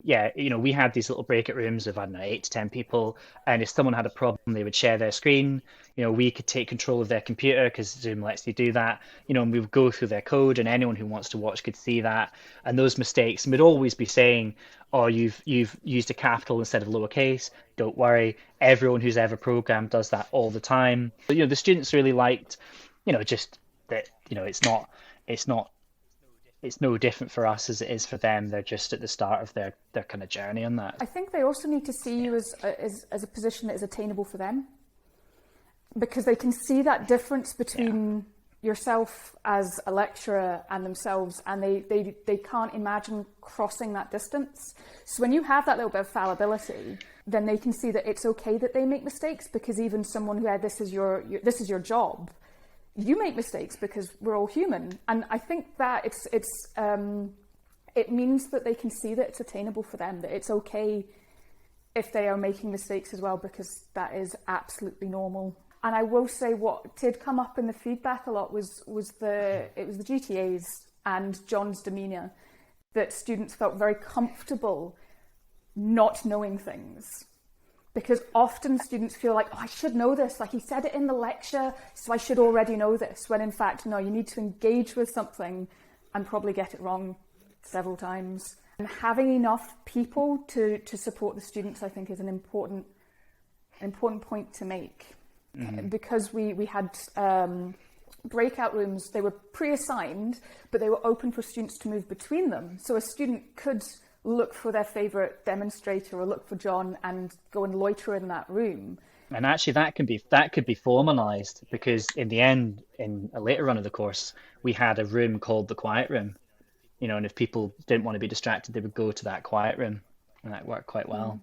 yeah, we had these little breakout rooms of, I don't know, 8 to 10 people. And if someone had a problem, they would share their screen. We could take control of their computer because Zoom lets you do that. And we would go through their code, and anyone who wants to watch could see that. And those mistakes, and we'd always be saying, "Oh, you've used a capital instead of lowercase. Don't worry. Everyone who's ever programmed does that all the time." But, the students really liked, just that, it's not it's no different for us as it is for them. They're just at the start of their kind of journey on that. I think they also need to see Yeah. you as a position that is attainable for them, because they can see that difference Yeah. between yourself as a lecturer and themselves, and they can't imagine crossing that distance. So when you have that little bit of fallibility, then they can see that it's okay that they make mistakes, because even someone who had this is your job, you make mistakes because we're all human. And I think that it means that they can see that it's attainable for them, that it's okay if they are making mistakes as well, because that is absolutely normal. And I will say what did come up in the feedback a lot was the GTAs and John's demeanour, that students felt very comfortable not knowing things. Because often students feel like, oh, I should know this, like he said it in the lecture, so I should already know this, when in fact, no, you need to engage with something and probably get it wrong several times. And having enough people to support the students, I think, is an important point to make. Mm-hmm. Because we had breakout rooms, they were pre-assigned, but they were open for students to move between them. So a student could look for their favourite demonstrator or look for John and go and loiter in that room. And actually, that could be formalized, because in the end, in a later run of the course, we had a room called the quiet room. And if people didn't want to be distracted, they would go to that quiet room, and that worked quite well.